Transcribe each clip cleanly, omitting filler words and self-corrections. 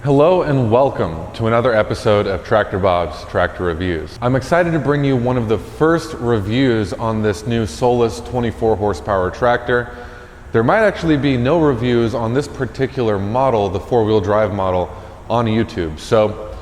Hello and welcome to another episode of Tractor Bob's Tractor Reviews. I'm excited to bring you one of the first reviews on this new Solis 24 horsepower tractor. There might actually be no reviews on this particular model, the four-wheel drive model, on YouTube. So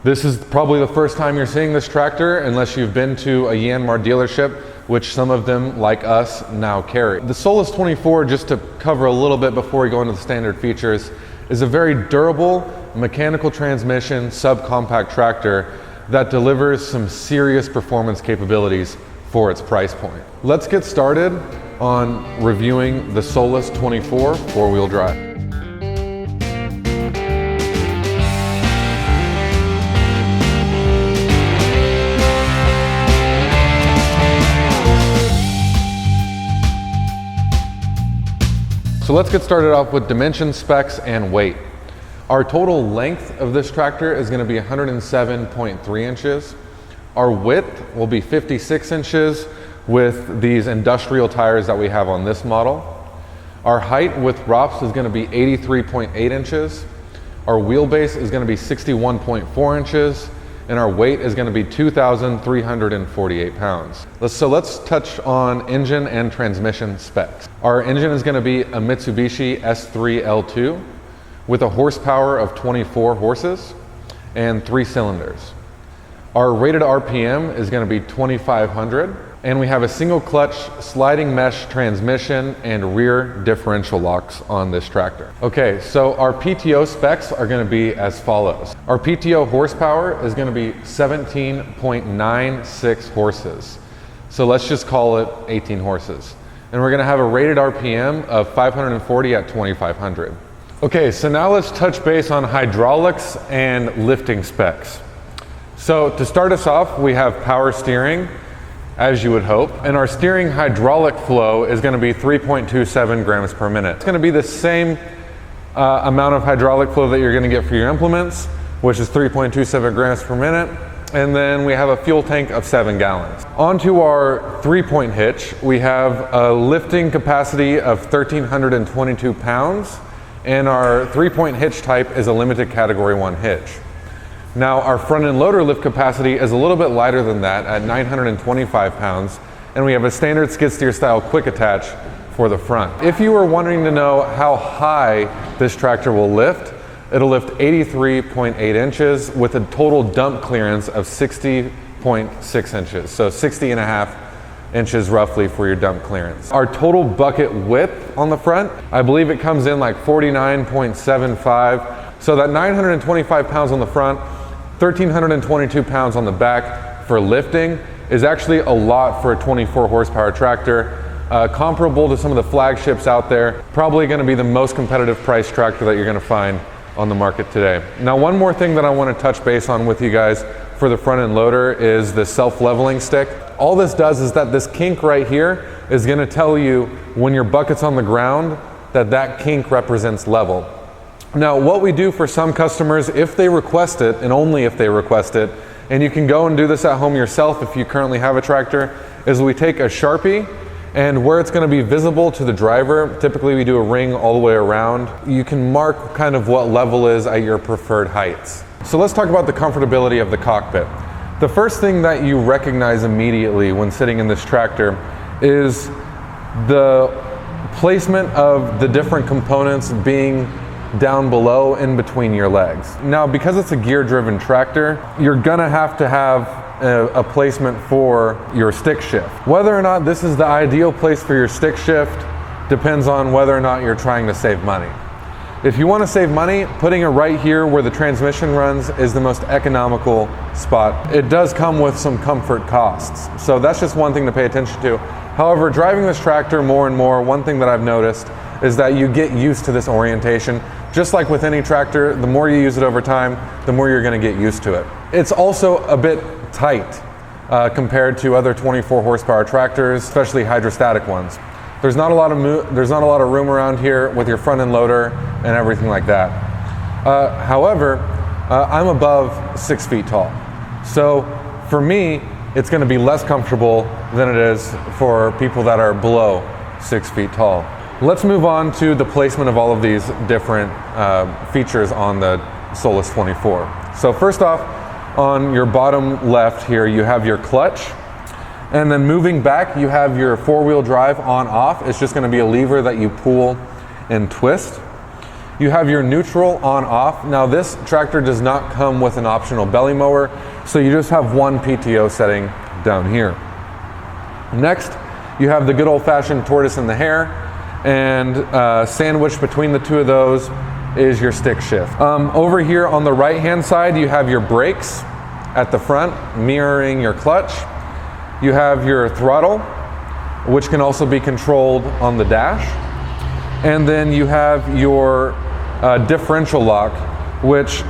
this is probably the first time you're seeing this tractor unless you've been to a Yanmar dealership, which some of them, like us, now carry. The Solis 24, just to cover a little bit before we go into the standard features, is a very durable mechanical transmission subcompact tractor that delivers some serious performance capabilities for its price point. Let's get started on reviewing the Solis 24 four-wheel drive. So let's get started off with dimension, specs, and weight. Our total length of this tractor is going to be 107.3 inches. Our width will be 56 inches with these industrial tires that we have on this model. Our height with ROPS is going to be 83.8 inches. Our wheelbase is going to be 61.4 inches. And our weight is going to be 2,348 pounds. So let's touch on engine and transmission specs. Our engine is going to be a Mitsubishi S3L2 with a horsepower of 24 horses and 3 cylinders. Our rated RPM is going to be 2,500, and we have a single clutch sliding mesh transmission and rear differential locks on this tractor. Okay, so our PTO specs are going to be as follows. Our PTO horsepower is going to be 17.96 horses. So let's just call it 18 horses. And we're going to have a rated RPM of 540 at 2,500. Okay, so now let's touch base on hydraulics and lifting specs. So to start us off, we have power steering, as you would hope, and our steering hydraulic flow is going to be 3.27 grams per minute. It's going to be the same amount of hydraulic flow that you're going to get for your implements, which is 3.27 grams per minute, and then we have a fuel tank of 7 gallons. Onto our 3-point hitch, we have a lifting capacity of 1,322 pounds, and our 3-point hitch type is a limited category 1 hitch. Now our front end loader lift capacity is a little bit lighter than that at 925 pounds, and we have a standard skid steer style quick attach for the front. If you were wondering to know how high this tractor will lift, it'll lift 83.8 inches with a total dump clearance of 60.6 inches. So 60.5 inches roughly for your dump clearance. Our total bucket width on the front, I believe it comes in like 49.75. So that 925 pounds on the front, 1,322 pounds on the back for lifting is actually a lot for a 24 horsepower tractor. Comparable to some of the flagships out there, probably going to be the most competitive price tractor that you're going to find on the market today. Now, one more thing that I want to touch base on with you guys for the front end loader is the self-leveling stick. All this does is that this kink right here is going to tell you when your bucket's on the ground that kink represents level. Now, what we do for some customers, if they request it, and only if they request it, and you can go and do this at home yourself if you currently have a tractor, is we take a Sharpie, and where it's going to be visible to the driver, typically we do a ring all the way around, you can mark kind of what level is at your preferred heights. So let's talk about the comfortability of the cockpit. The first thing that you recognize immediately when sitting in this tractor is the placement of the different components being down below in between your legs. Now, because it's a gear-driven tractor, you're gonna have to have a placement for your stick shift. Whether or not this is the ideal place for your stick shift depends on whether or not you're trying to save money. If you want to save money, putting it right here where the transmission runs is the most economical spot. It does come with some comfort costs, so that's just one thing to pay attention to. However, driving this tractor more and more, one thing that I've noticed is that you get used to this orientation. Just like with any tractor, the more you use it over time, the more you're going to get used to it. It's also a bit tight compared to other 24 horsepower tractors, especially hydrostatic ones. There's not a lot of room around here with your front end loader and everything like that. However, I'm above 6 feet tall. So for me, it's going to be less comfortable than it is for people that are below 6 feet tall. Let's move on to the placement of all of these different features on the Solis 24. So first off, on your bottom left here, you have your clutch. And then moving back, you have your four-wheel drive on off. It's just going to be a lever that you pull and twist. You have your neutral on off. Now this tractor does not come with an optional belly mower, so you just have one PTO setting down here. Next, you have the good old-fashioned tortoise and the hare, and sandwiched between the two of those is your stick shift. Over here on the right-hand side, you have your brakes at the front, mirroring your clutch. You have your throttle, which can also be controlled on the dash. And then you have your differential lock, which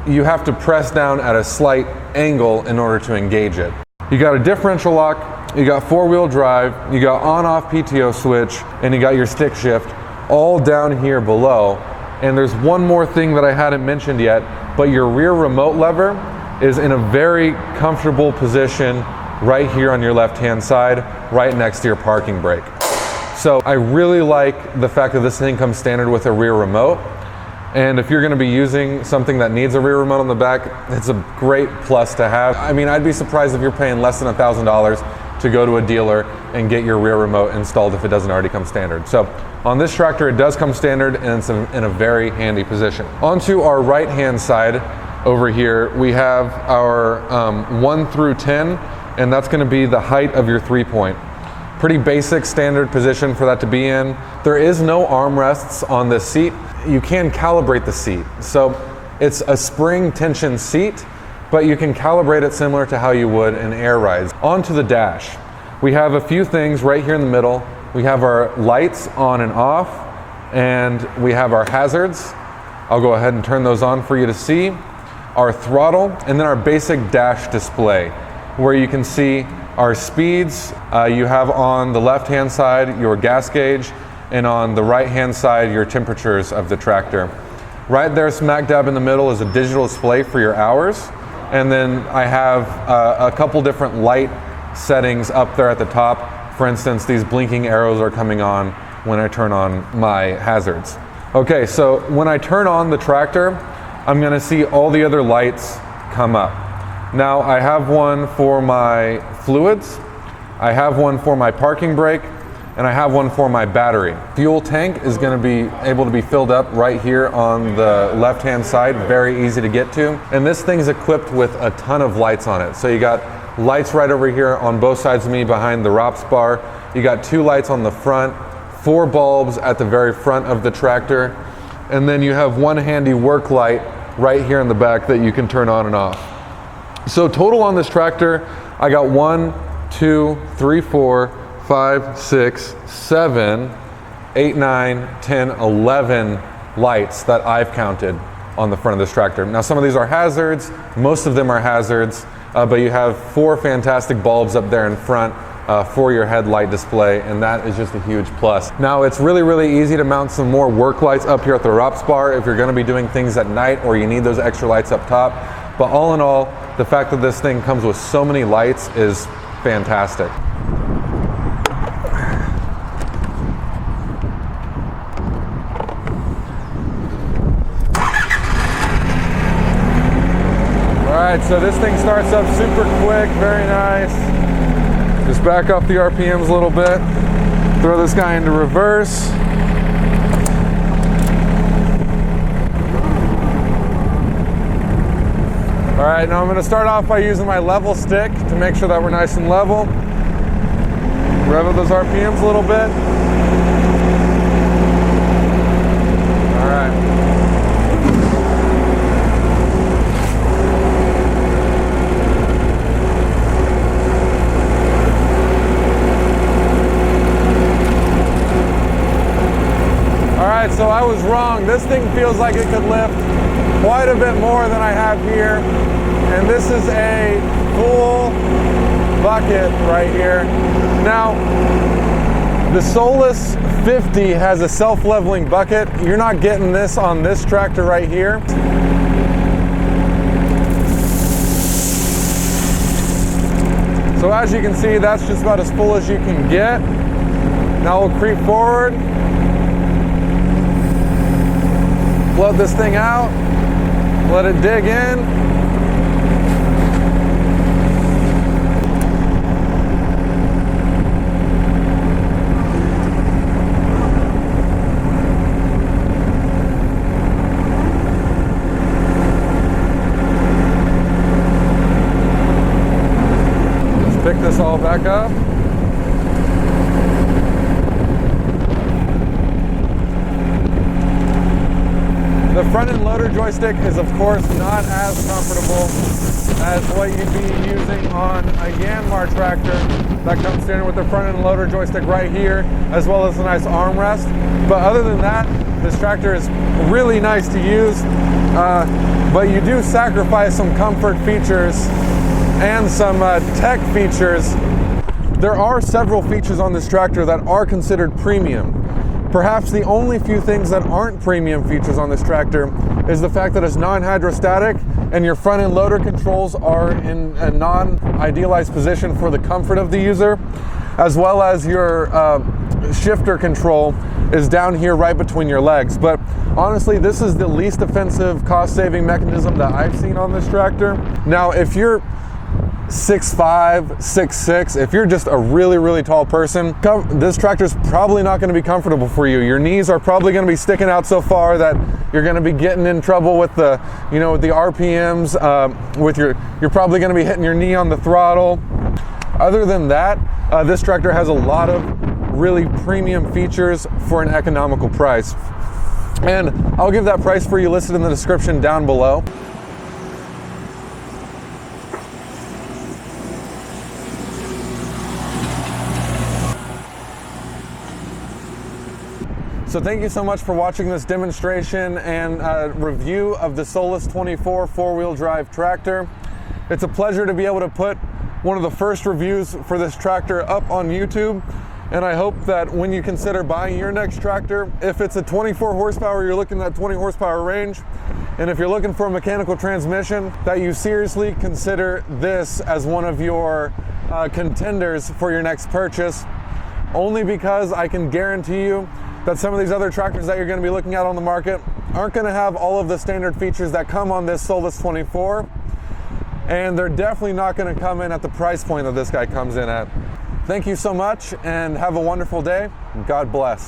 you have to press down at a slight angle in order to engage it. You got a differential lock, you got four-wheel drive, you got on-off PTO switch, and you got your stick shift all down here below. And there's one more thing that I hadn't mentioned yet, but your rear remote lever is in a very comfortable position right here on your left-hand side, right next to your parking brake. So I really like the fact that this thing comes standard with a rear remote. And if you're gonna be using something that needs a rear remote on the back, it's a great plus to have. I mean, I'd be surprised if you're paying less than $1,000 to go to a dealer and get your rear remote installed if it doesn't already come standard. So on this tractor, it does come standard, and it's in a very handy position. Onto our right-hand side over here, we have our 1 through 10, and that's gonna be the height of your 3-point. Pretty basic standard position for that to be in. There is no armrests on this seat. You can calibrate the seat. So it's a spring tension seat, but you can calibrate it similar to how you would in air rides. Onto the dash. We have a few things right here in the middle. We have our lights on and off, and we have our hazards. I'll go ahead and turn those on for you to see. Our throttle, and then our basic dash display, where you can see our speeds. You have on the left-hand side your gas gauge, and on the right-hand side your temperatures of the tractor. Right there, smack dab in the middle, is a digital display for your hours. And then I have a couple different light settings up there at the top. For instance, these blinking arrows are coming on when I turn on my hazards. Okay, so when I turn on the tractor, I'm gonna see all the other lights come up. Now I have one for my fluids, I have one for my parking brake, and I have one for my battery. Fuel tank is going to be able to be filled up right here on the left-hand side, very easy to get to. And this thing's equipped with a ton of lights on it. So you got lights right over here on both sides of me behind the ROPS bar. You got 2 lights on the front, 4 bulbs at the very front of the tractor, and then you have one handy work light right here in the back that you can turn on and off. So total on this tractor, I got 1, 2, 3, 4, 5, 6, 7, 8, 9, 10, 11 lights that I've counted on the front of this tractor. Now some of these are hazards, most of them are hazards, but you have 4 fantastic bulbs up there in front for your headlight display, and that is just a huge plus. Now it's really, really easy to mount some more work lights up here at the ROPS bar if you're gonna be doing things at night or you need those extra lights up top. But all in all, the fact that this thing comes with so many lights is fantastic. Alright, so this thing starts up super quick, very nice. Just back up the RPMs a little bit. Throw this guy into reverse. Alright, now I'm going to start off by using my level stick to make sure that we're nice and level. Rev up those RPMs a little bit. Alright. Alright, so I was wrong. This thing feels like it could lift quite a bit more than I have here. And this is a full bucket right here. Now, the Solis 50 has a self-leveling bucket. You're not getting this on this tractor right here. So as you can see, that's just about as full as you can get. Now we'll creep forward. Float this thing out, let it dig in. Pick this all back up. The front end loader joystick is of course not as comfortable as what you'd be using on a Yanmar tractor that comes standard with the front end loader joystick right here, as well as a nice armrest. But other than that, this tractor is really nice to use, but you do sacrifice some comfort features and some tech features. There are several features on this tractor that are considered premium. Perhaps the only few things that aren't premium features on this tractor is the fact that it's non-hydrostatic and your front end loader controls are in a non-idealized position for the comfort of the user, as well as your shifter control is down here right between your legs. But honestly, this is the least offensive cost-saving mechanism that I've seen on this tractor. Now, if you're 6'5", 6'6", if you're just a really tall person, this tractor is probably not going to be comfortable for you. Your knees are probably going to be sticking out so far that you're going to be getting in trouble with the, with the RPMs. You're probably going to be hitting your knee on the throttle. Other than that, this tractor has a lot of really premium features for an economical price, and I'll give that price for you listed in the description down below. So thank you so much for watching this demonstration and review of the Solis 24 four-wheel drive tractor. It's a pleasure to be able to put one of the first reviews for this tractor up on YouTube. And I hope that when you consider buying your next tractor, if it's a 24 horsepower, you're looking at 20 horsepower range. And if you're looking for a mechanical transmission, that you seriously consider this as one of your contenders for your next purchase. Only because I can guarantee you that some of these other tractors that you're going to be looking at on the market aren't going to have all of the standard features that come on this Solis 24, and they're definitely not going to come in at the price point that this guy comes in at. Thank you so much, and have a wonderful day. God bless.